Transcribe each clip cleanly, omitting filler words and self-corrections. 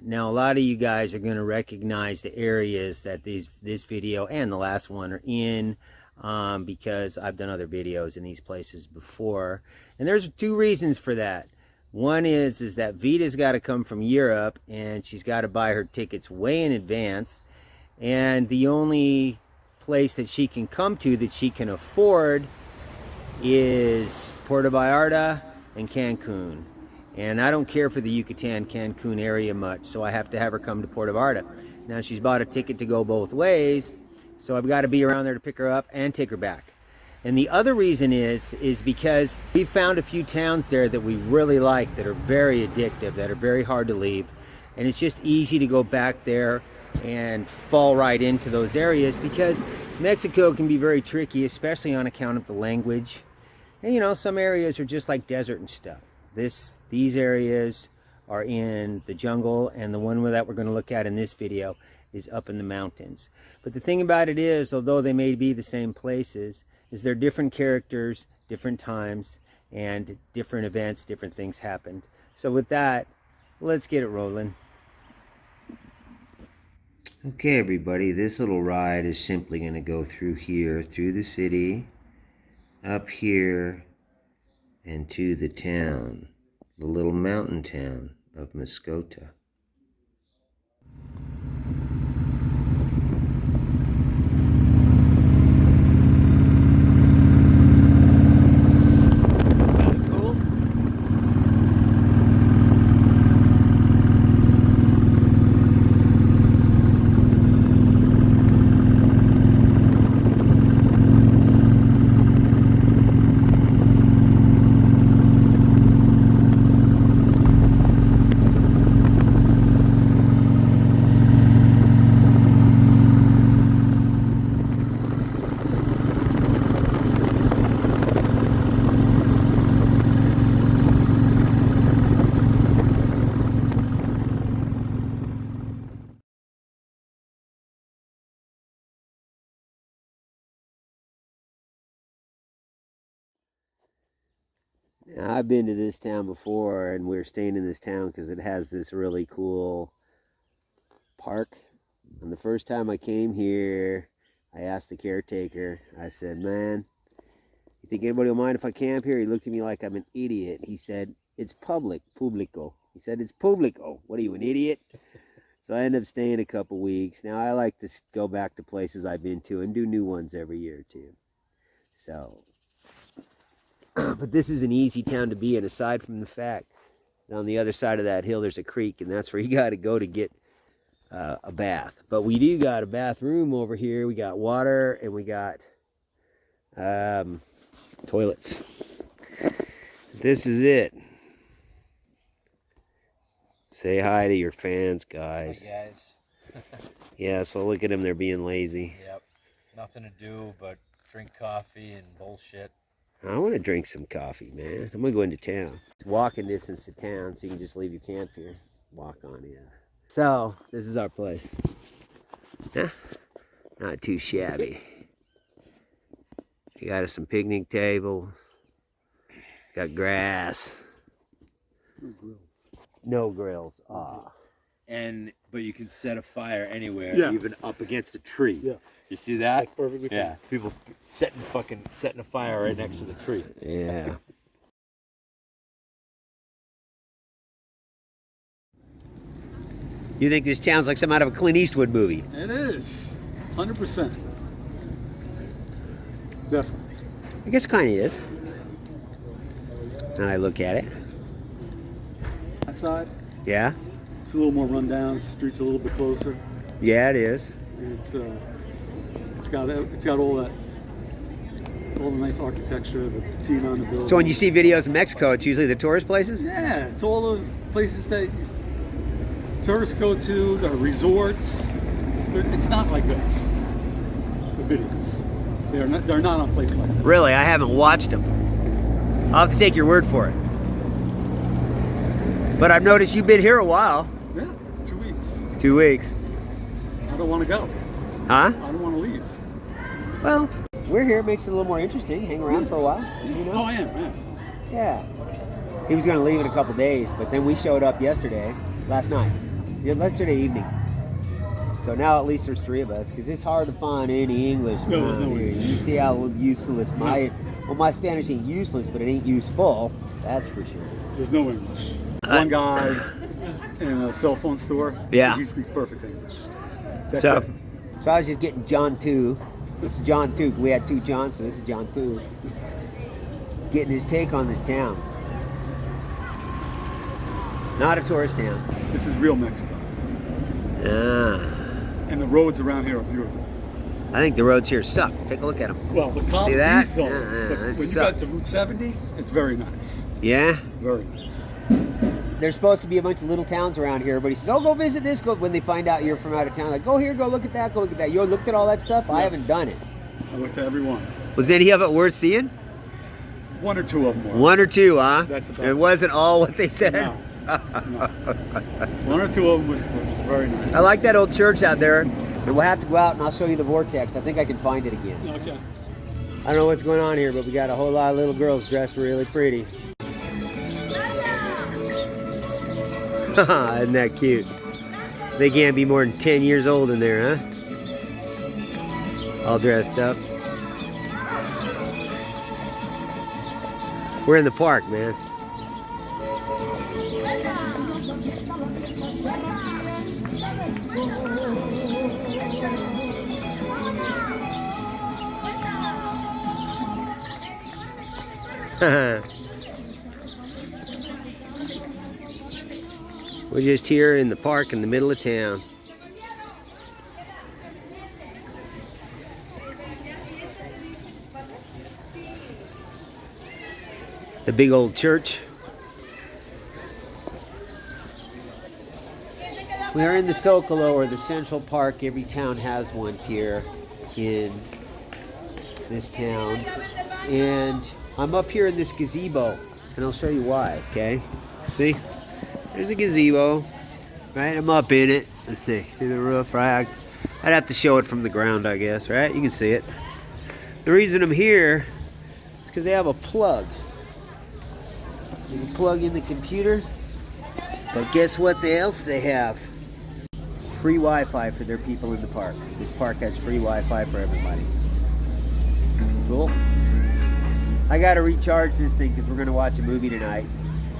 Now, a lot of you guys are going to recognize the areas that this video and the last one are in, because I've done other videos in these places before. And there's two reasons for that. One is that Vita's got to come from Europe, and she's got to buy her tickets way in advance. And the only place that she can come to that she can afford is Puerto Vallarta and Cancun. And I don't care for the Yucatan, Cancun area much, so I have to have her come to Puerto Vallarta. Now, she's bought a ticket to go both ways, so I've got to be around there to pick her up and take her back. And the other reason is because we found a few towns there that we really like, that are very addictive, that are very hard to leave. And it's just easy to go back there and fall right into those areas, because Mexico can be very tricky, especially on account of the language. And you know, some areas are just like desert and stuff. These areas are in the jungle, and the one that we're going to look at in this video is up in the mountains. But the thing about it is, although they may be the same places, is they're different characters, different times, and different events, different things happened. So with that, let's get it rolling. Okay, everybody, this little ride is simply going to go through here, through the city, up here, and to the town, the little mountain town of Mascota. Now, I've been to this town before, and we're staying in this town because it has this really cool park. And the first time I came here, I asked the caretaker, I said, "Man, you think anybody will mind if I camp here?" He looked at me like I'm an idiot. He said, "It's publico." He said, "It's publico. What are you, an idiot?" So I ended up staying a couple weeks. Now, I like to go back to places I've been to and do new ones every year too. So, but this is an easy town to be in, aside from the fact that on the other side of that hill there's a creek, and that's where you got to go to get a bath. But we do got a bathroom over here. We got water, and we got toilets. This is it. Say hi to your fans, guys. Hi, guys. Yeah, so look at them. They're being lazy. Yep. Nothing to do but drink coffee and bullshit. I want to drink some coffee, man. I'm going to go into town. It's walking distance to town, so you can just leave your camp here. Walk on in. So, this is our place. Huh? Not too shabby. You got us some picnic table. Got grass. No grills. No grills. Ah. But you can set a fire anywhere, Yeah. even up against a tree. Yeah. You see that? That's perfectly fine. Yeah. People setting a fire right next to the tree. Yeah. You think this sounds like some out of a Clint Eastwood movie? It is. 100%. Definitely. I guess it kind of is. And I look at it. That side, Yeah. it's a little more run down. The street's a little bit closer. Yeah, it is. And it's got all the nice architecture, the patina on the building. So when you see videos of Mexico, it's usually the tourist places? Yeah, it's all those places that tourists go to, the resorts. It's not like this. The videos. They're not on places like that. Really, I haven't watched them. I'll have to take your word for it. But I've noticed you've been here a while. Yeah, 2 weeks. 2 weeks. I don't want to go. Huh? I don't want to leave. Well, we're here. Makes it a little more interesting. Hang around for a while. You know? Oh, I am. Yeah. He was going to leave in a couple days, but then we showed up last night. yesterday evening. So now at least there's 3 of us, because it's hard to find any English No, there's around no here. English. You see how useless my Spanish ain't useless, but it ain't useful. That's for sure. There's no English. One guy in a cell phone store. Yeah. He speaks perfect English. That's So, it. so I was just getting John 2. This is John 2. We had 2 Johns, so this is John 2. Getting his take on this town. Not a tourist town. This is real Mexico. And the roads around here are beautiful. I think the roads here suck. Take a look at them. Well, the See that? these don't. Yeah, But they when you suck. got to Route 70, it's very nice. Yeah? Very nice. There's supposed to be a bunch of little towns around here. Everybody says, oh, go visit this. Go. When they find out you're from out of town, like, go here, go look at that, go look at that. You looked at all that stuff? I Yes. haven't done it. I looked at every one. Was any of it worth seeing? 1 or 2 of them were. 1 or 2, huh? That's about it. it. Wasn't all what they said? No. No. 1 or 2 of them was very nice. I like that old church out there. And we'll have to go out and I'll show you the vortex. I think I can find it again. Okay. I don't know what's going on here, but we got a whole lot of little girls dressed really pretty. Isn't that cute? They can't be more than 10 years old in there, huh? All dressed up. We're in the park, man. We're just here in the park in the middle of town. The big old church. We are in the Zocalo, or the Central Park. Every town has one here in this town. And I'm up here in this gazebo, and I'll show you why, okay? See? There's a gazebo, right? I'm up in it. Let's see. See the roof, right? I'd have to show it from the ground, I guess, right? You can see it. The reason I'm here is because they have a plug. You can plug in the computer, but guess what else they have? Free Wi-Fi for their people in the park. This park has free Wi-Fi for everybody. Cool. I gotta recharge this thing because we're gonna watch a movie tonight.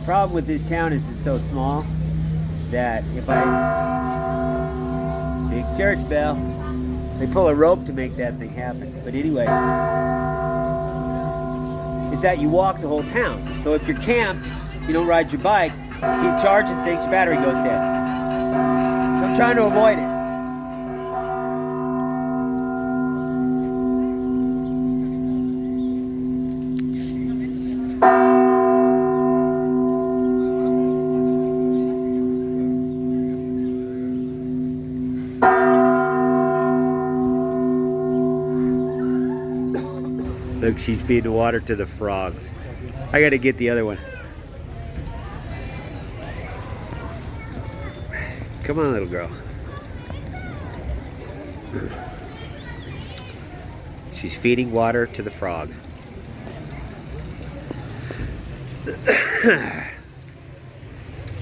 Problem with this town is it's so small that if I... Big church bell. They pull a rope to make that thing happen. But anyway, is that you walk the whole town. So if you're camped, you don't ride your bike, keep charging things, your battery goes dead. So I'm trying to avoid it. Look, she's feeding water to the frogs. I gotta get the other one. Come on, little girl. She's feeding water to the frog.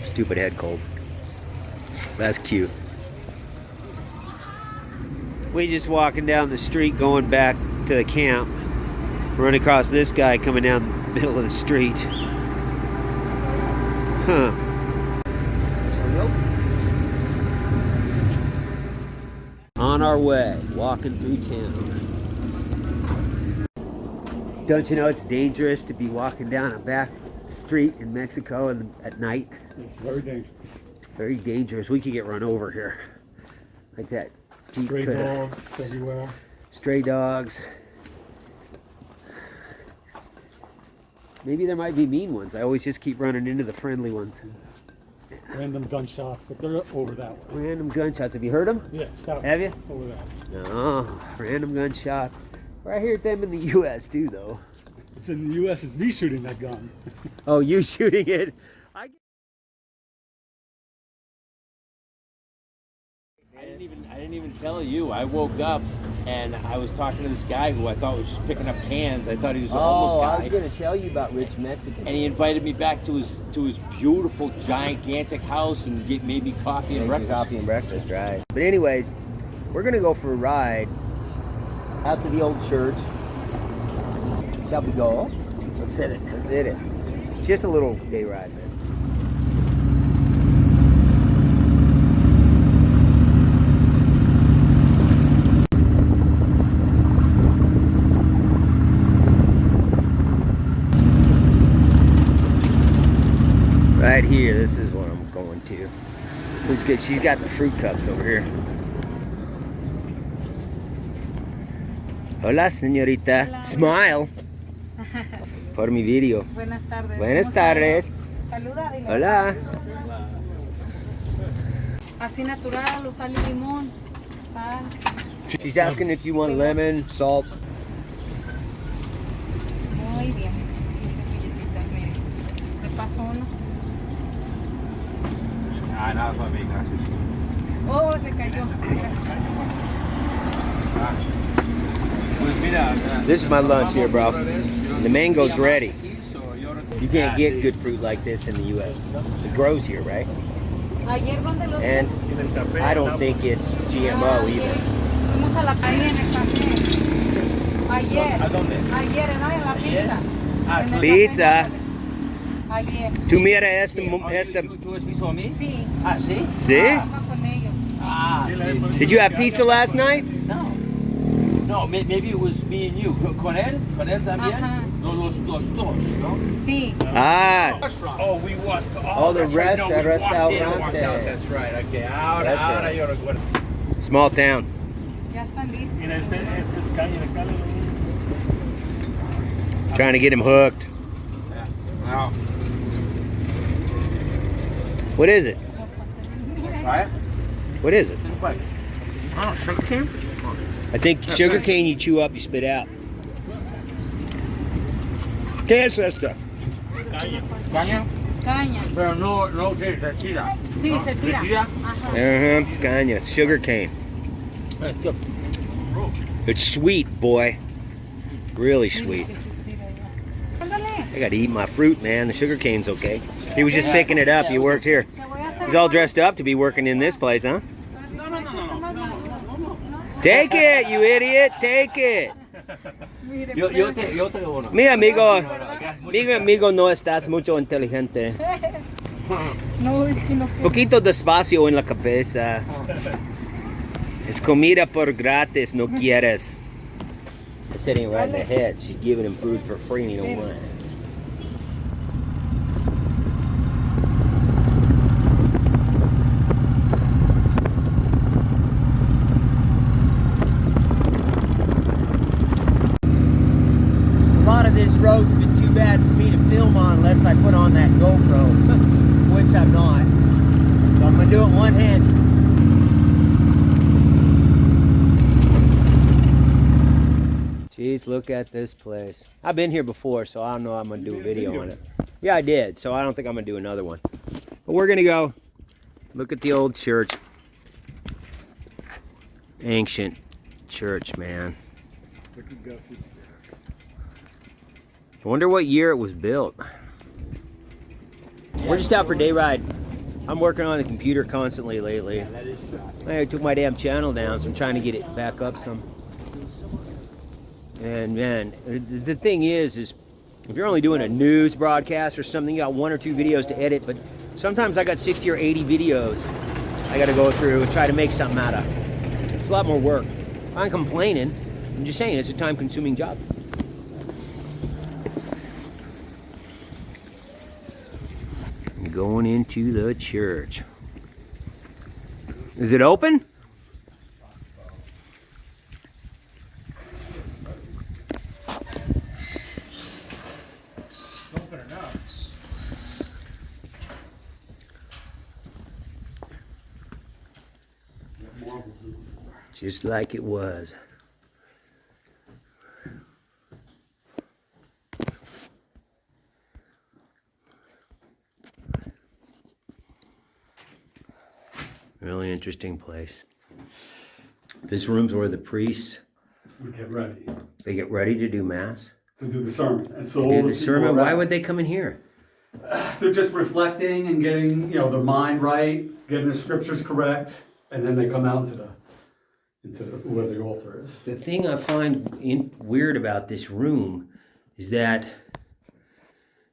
Stupid head cold. That's cute. We just walking down the street going back to the camp. Run across this guy coming down the middle of the street. Huh. On our way, walking through town. Don't you know it's dangerous to be walking down a back street in Mexico at night? It's very dangerous. Very dangerous. We could get run over here. Like that. Jeep Stray coulda. dogs everywhere. Stray dogs. Maybe there might be mean ones. I always just keep running into the friendly ones. Random gunshots, but they're over that way. Random gunshots. Have you heard them? Yeah, that way. Have you? Over that way. No. Random gunshots. I hear them in the U.S. too, though. It's in the U.S. It's me shooting that gun. Oh, you shooting it? I didn't even tell you. I woke up and I was talking to this guy who I thought was just picking up cans. I thought he was a homeless guy. I was gonna tell you about Rich Mexican. And he invited me back to his beautiful, gigantic house and made me coffee and breakfast. Coffee and breakfast, right? But anyways, we're gonna go for a ride out to the old church. Shall we go? Let's hit it. Let's hit it. It's just a little day ride, man. Right here, this is what I'm going to. Looks good. She's got the fruit cups over here. Hola, señorita. Hola. Smile. Por mi video. Buenas tardes. Buenas tardes. Saluda, dile. Hola. Así natural, o sal y limón. Sal. She's asking if you want lemon, salt. Muy bien. Dice Filipitas, mire. Le paso uno. Ah, nada para mí, gracias. Oh, se cayó. Pues mira, This is my lunch here, bro. The mango's ready. You can't get good fruit like this in the U.S. It grows here, right? Ayer donde los And I don't think it's GMO either. fuimos a la calle en el café. Ayer. ¿A dónde? Ayer, ¿no? En la pizza. Ah, En el Pizza. café. Ayer. ¿Tú mira esta? ¿Tú has visto a mí? Sí. Ah, ¿sí? ¿Sí? Estaba con ellos. Ah, sí. Did you have pizza last night? No. No, maybe it was me and you. ¿Con él? ¿Con él también? Ajá. Los dos, ¿no? Sí. Ah, Oh, we walked. Oh, the that's right. rest- No, the we rest walked out in and front walked there. out. That's right. Okay. Ahora, That's ahora right. yo recuerdo. small town. Ya están listos. Mira, este es calle de Cali. Trying to get him hooked. Wow. What is it? Try it. What is it? Oh, sugar cane? I think sugar cane you chew up, you spit out. ¿Qué es esto? Caña. Caña. Caña. Pero no se tira. Sí, ¿No? se tira. tira? Ajá. Caña, sugar cane. It's sweet, boy. Really sweet. Ándale. I gotta eat my fruit, man. The sugar cane's okay. He was just picking it up. He works here. Te voy a hacer He's all dressed up to be working in this place, huh? Take it, you idiot. Take it. Yo te uno. Mi amigo no estás mucho inteligente. No, es que no quiero. Poquito despacio en la cabeza. Es comida por gratis, no quieres. It's sitting right in the head. She's giving him food for free and he don't want it. A lot of this road's been too bad for me to film on unless I put on that GoPro, which I'm not. So I'm gonna do it one-handed. Jeez, look at this place. I've been here before, so I don't know I'm gonna do a video on it. Yeah, I did, so I don't think I'm gonna do another one. But we're gonna go look at the old church. Ancient church, man. I wonder what year it was built. We're just out for day ride. I'm working on the computer constantly lately. I took my damn channel down, so I'm trying to get it back up some. And man, the thing is if you're only doing a news broadcast or something, you got 1 or 2 videos to edit, but sometimes I got 60 or 80 videos I gotta go through and try to make something out of. It's a lot more work. I'm complaining. I'm just saying it's a time-consuming job. Going into the church. Is it open? Open enough. Just like it was. Really interesting place. This room's where the priests, We get ready they get ready to do mass. to do the sermon. And so To all do the the people sermon. Why around- would they come in here? They're just reflecting and getting, their mind right, getting the scriptures correct, and then they come out into where the altar is. The thing I find weird about this room is that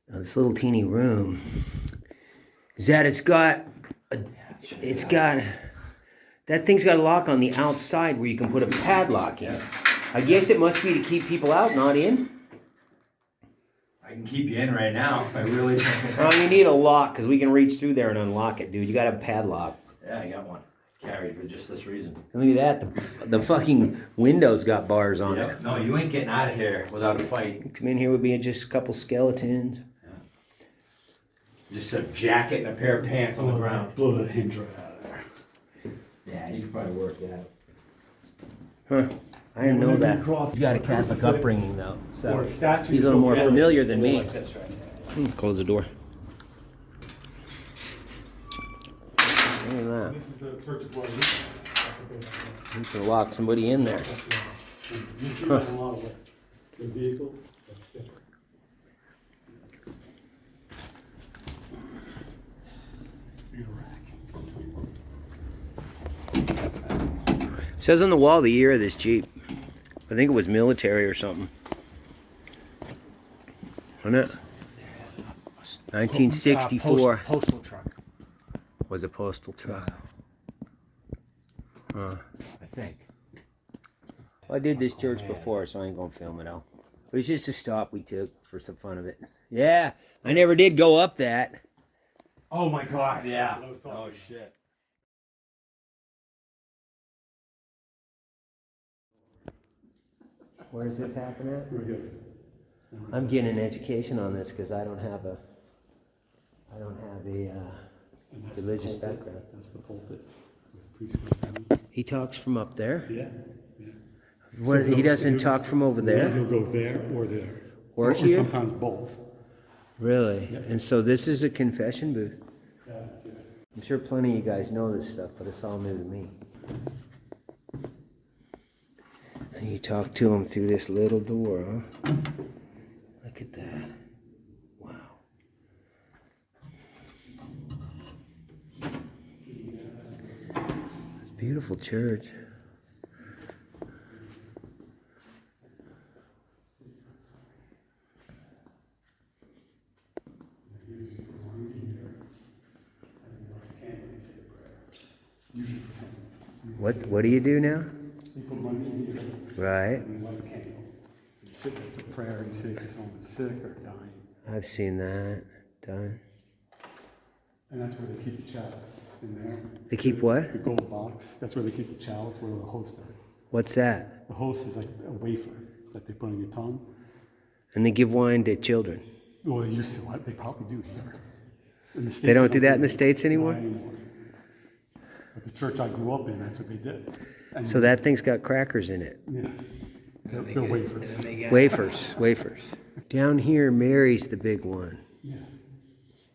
this little teeny room is that it's got that thing's got a lock on the outside where you can put a padlock in. I guess it must be to keep people out, not in. I can keep you in right now if I really. Oh, you need a lock because we can reach through there and unlock it, dude. You got a padlock. Yeah, I got one. Carried for just this reason. And look at that. The fucking windows got bars on it. No, you ain't getting out of here without a fight. Come in here would be just a couple skeletons. Just a jacket and a pair of pants on the ground. Blow the hinge right out of there. Yeah, you can probably work that. Huh. I didn't know that. He's got a Catholic upbringing though, so Or statues he's a little more of- familiar than me. Like this right here. Close the door. Look at that. This is the Church of Blood. That's You can lock somebody in there. You see that in a lot of the vehicles. That's different. It says on the wall the year of this Jeep. I think it was military or something. Wasn't it? 1964 Postal truck, was a postal truck. Huh. I think. Well, I did this church before, so I ain't gonna film it out. But it's just a stop we took for some fun of it. Yeah, I never did go up that. Oh my God! Yeah. Oh shit. Where's this happen at? We're good. I'm getting an education on this because I don't have a And that's religious the pulpit. background. That's the pulpit. The priest goes in. He talks from up there. Yeah. What, he doesn't talk from over Yeah, there, he'll go there or there. Or here? sometimes both. really. And so this is a confession booth. Yeah, that's it. I'm sure plenty of you guys know this stuff, but it's all new to me. And you talk to him through this little door, huh? Look at that. Wow. It's a beautiful church. What do you do now? You put money in here Right. and you light a candle. You sit there, it's a prayer, you say if someone's sick or dying. I've seen that done. And that's where they keep the chalice in there. They keep what? The gold box, that's where they keep the chalice, where the host are. What's that? The host is like a wafer that they put on your tongue. And they give wine to children. Well, they used to, they probably do here. In the States, They don't do that in the States anymore? Not anymore. But the church I grew up in, that's what they did. And So that thing's got crackers in it. yeah, they're wafers. Wafers. Down here, Mary's the big one. Yeah.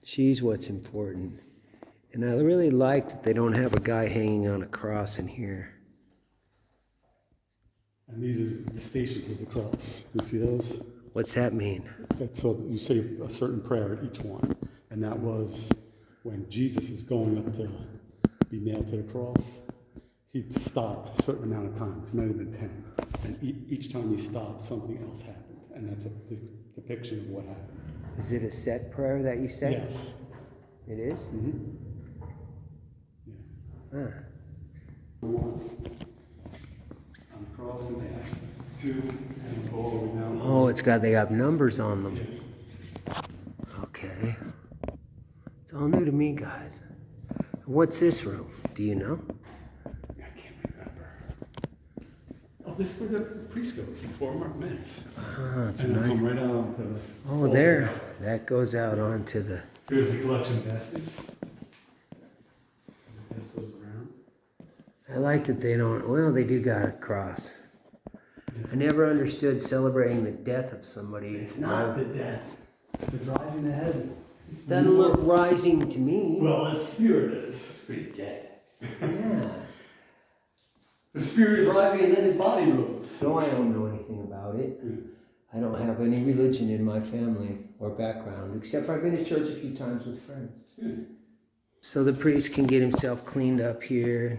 She's what's important. And I really like that they don't have a guy hanging on a cross in here. And these are the stations of the cross. You see those? What's that mean? That's so you say a certain prayer at each one, and that was when Jesus was going up to be nailed to the cross. He stopped a certain amount of times, it might have been 10, and each time he stopped, something else happened, and that's a depiction of what happened. Is it a set prayer that you say? Yes. It is? Yeah. Huh. On the cross, and they have two, and go all the way down. Oh, they got numbers on them. Okay. It's all new to me, guys. What's this room? Do you know? I can't remember. Oh, this is where the priest goes before Mass. Ah, it's a And they'll nice. come right out onto the. Oh, there. That goes out onto the. Here's the collection baskets. Pass those around. I like that they don't. Well, they do got a cross. I never understood celebrating the death of somebody. It's not the death. It's the rising to heaven. It doesn't look rising to me. Well, it's here it is. Pretty dead. Yeah. The spirit is rising and then his body rose. No, I don't know anything about it. I don't have any religion in my family or background, except for I've been to church a few times with friends. So the priest can get himself cleaned up here.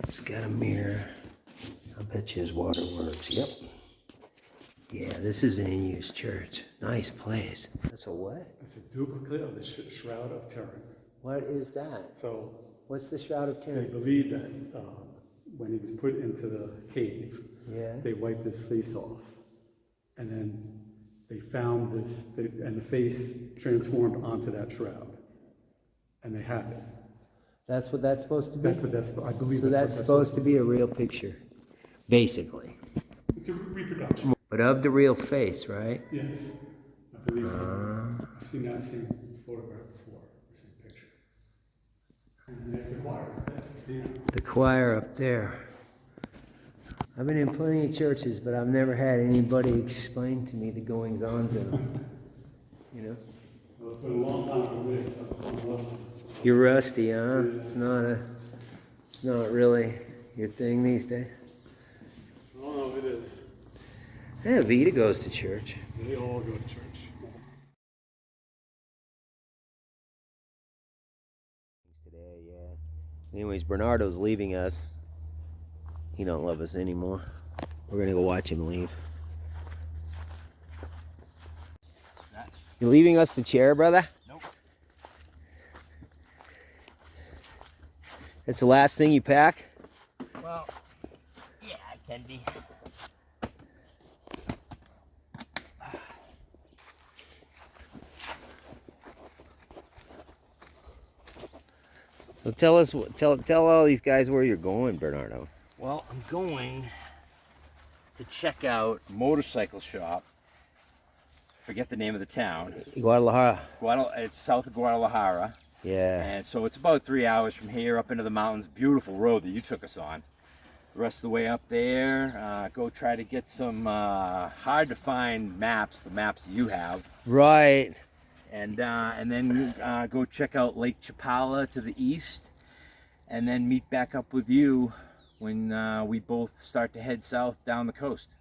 He's got a mirror. I bet you his water works. Yep. Yeah, this is an in-use church. Nice place. That's a what? It's a duplicate of the Shroud of Turin. What is that? So What's the Shroud of they Turin? believe that when he was put into the cave, Yeah. they wiped his face off. And then they found this, and the face transformed onto that shroud. And they have it. That's what that's supposed to be? That's what that's, I believe So that's supposed to be a real picture, basically. It's a reproduction. But of the real face, right? Yes, I believe so. I've seen that same photograph before, the same picture. And there's the choir. Yeah. The choir up there. I've been in plenty of churches, but I've never had anybody explain to me the goings-ons of them. You know? Well, it's been a long time for me, so I'm rusty. You're rusty, huh? It's not really your thing these days. Oh, no, it is. Yeah, Vita goes to church. They all go to church. Today, yeah. Anyways, Bernardo's leaving us. He don't love us anymore. We're gonna go watch him leave. You leaving us the chair, brother? Nope. That's the last thing you pack? Well, yeah, it can be. So tell us, tell all these guys where you're going, Bernardo. Well, I'm going to check out a motorcycle shop. Forget the name of the town. Guadalajara. It's south of Guadalajara. Yeah. And so it's about 3 hours from here up into the mountains. Beautiful road that you took us on. The rest of the way up there, go try to get some hard to find maps, the maps you have. Right. And then go check out Lake Chapala to the east. And then meet back up with you when we both start to head south down the coast.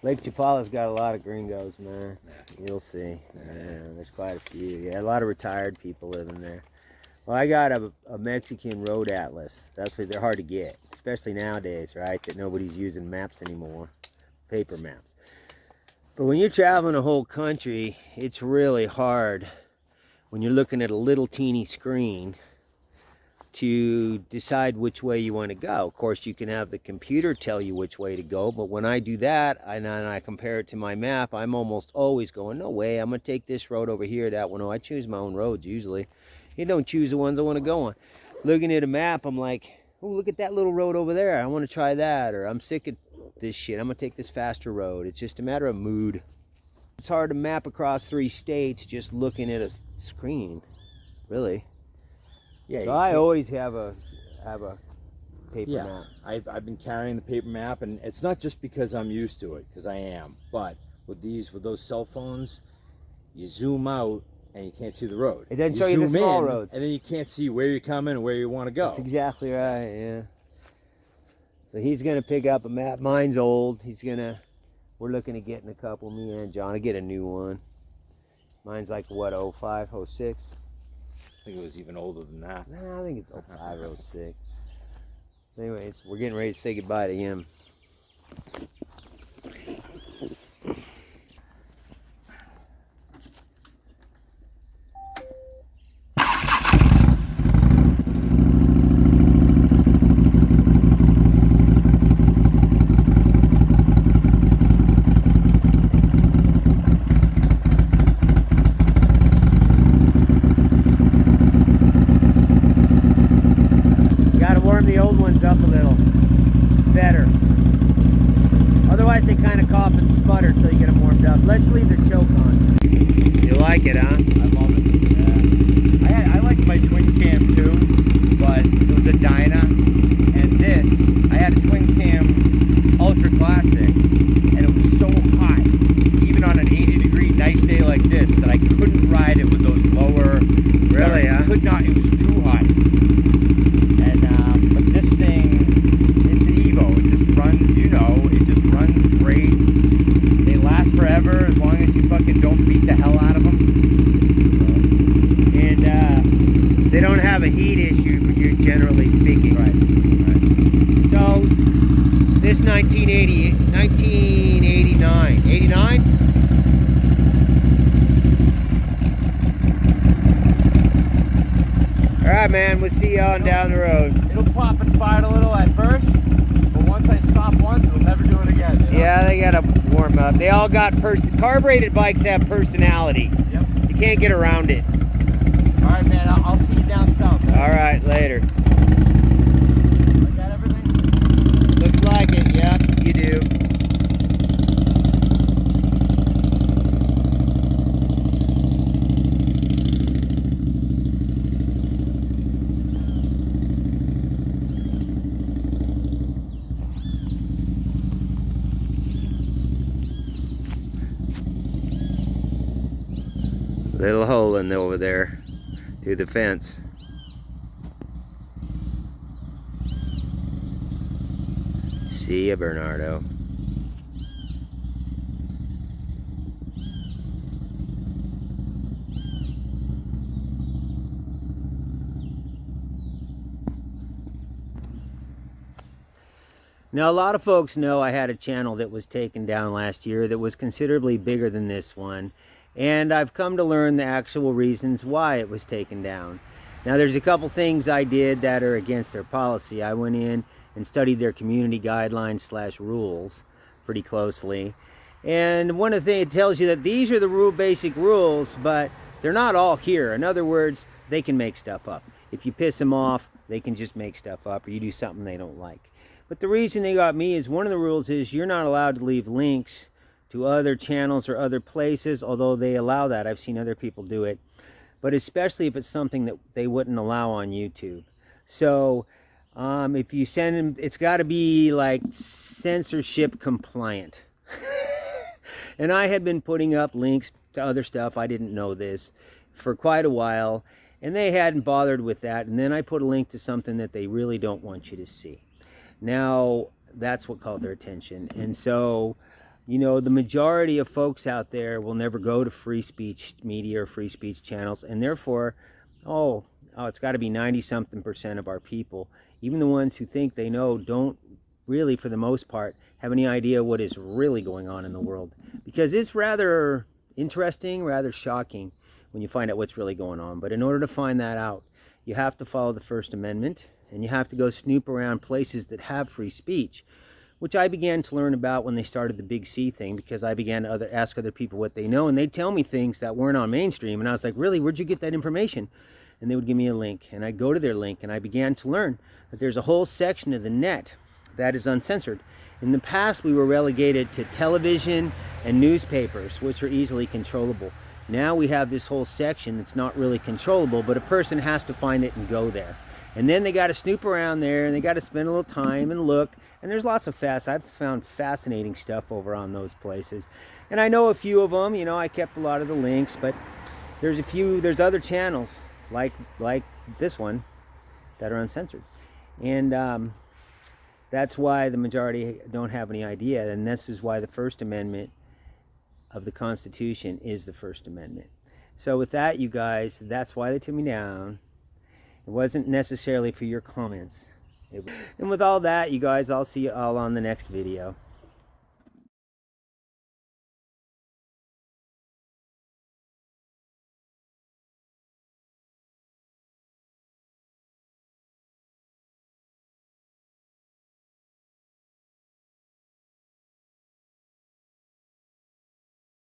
Lake Chapala's got a lot of gringos, man. You'll see. Yeah, there's quite a few. Yeah, a lot of retired people living there. Well, I got a Mexican road atlas. That's what they're hard to get, especially nowadays, right? That nobody's using maps anymore, paper maps. But when you're traveling a whole country, it's really hard when you're looking at a little teeny screen to decide which way you want to go. Of course, you can have the computer tell you which way to go, but when I do that and I compare it to my map, I'm almost always going, no way, I'm going to take this road over here, that one. Oh, I choose my own roads usually. You don't choose the ones I want to go on. Looking at a map, I'm like, oh, look at that little road over there. I want to try that, or I'm sick of this shit. I'm going to take this faster road. It's just a matter of mood. It's hard to map across 3 states just looking at a screen, really. Yeah, So I always have a paper yeah, map. I've been carrying the paper map, and it's not just because I'm used to it, because I am. But with those cell phones, you zoom out and you can't see the road. It doesn't show you the zoom small in, roads. and then you can't see where you're coming and where you want to go. That's exactly right. Yeah. So he's gonna pick up a map. Mine's old. We're looking at getting a couple. Me and John to get a new one. Mine's like what, 05, 06? I think it was even older than that. No, I think it's 05 or 06. Anyways, we're getting ready to say goodbye to him. The old ones up a little better. Otherwise they kind of cough and sputter until you get them warmed up. Let's leave the choke on. You like it, huh? I love it. Yeah. I like my twin cam too, but it was a Dyna, and this I had a twin cam Ultra Classic, and it was so hot, even on an 80-degree nice day like this, that I couldn't ride it with those lower. Really, huh? Could not. It was too hot. And but this thing, it's an Evo. This 1980, 1989, 89? All right, man. We'll see you on down the road. It'll pop and fire a little at first, but once I stop once, it'll never do it again. You know? Yeah, they gotta warm up. They all got carbureted bikes have personality. Yep. You can't get around it. All right, man. I'll see you down south. Man. All right, later. I got everything? Looks like it. Yep, you do. Little hole in over there through the fence. See ya, Bernardo. Now, a lot of folks know I had a channel that was taken down last year that was considerably bigger than this one. And I've come to learn the actual reasons why it was taken down. Now, there's a couple things I did that are against their policy. I went in and studied their community guidelines / rules pretty closely. And one of the things, it tells you that these are the basic rules, but they're not all here. In other words, they can make stuff up. If you piss them off, they can just make stuff up, or you do something they don't like. But the reason they got me is one of the rules is you're not allowed to leave links to other channels or other places, although they allow that. I've seen other people do it. But especially if it's something that they wouldn't allow on YouTube. So if you send them, it's got to be like censorship compliant. And I had been putting up links to other stuff, I didn't know this, for quite a while. And they hadn't bothered with that. And then I put a link to something that they really don't want you to see. Now, that's what called their attention. And so, you know, the majority of folks out there will never go to free speech media or free speech channels, and therefore, it's got to be 90-something% of our people, even the ones who think they know, don't really, for the most part, have any idea what is really going on in the world. Because it's rather interesting, rather shocking when you find out what's really going on. But in order to find that out, you have to follow the First Amendment, and you have to go snoop around places that have free speech, which I began to learn about when they started the Big C thing, because I began to ask other people what they know, and they'd tell me things that weren't on mainstream, and I was like, really, where'd you get that information? And they would give me a link, and I'd go to their link, and I began to learn that there's a whole section of the net that is uncensored. In the past, we were relegated to television and newspapers, which are easily controllable. Now we have this whole section that's not really controllable, but a person has to find it and go there. And then they got to snoop around there, and they got to spend a little time and look. And there's lots of I've found fascinating stuff over on those places. And I know a few of them, you know, I kept a lot of the links, but there's other channels like this one that are uncensored. And that's why the majority don't have any idea. And this is why the First Amendment of the Constitution is the First Amendment. So with that, you guys, that's why they took me down. It wasn't necessarily for your comments. And with all that, you guys, I'll see you all on the next video.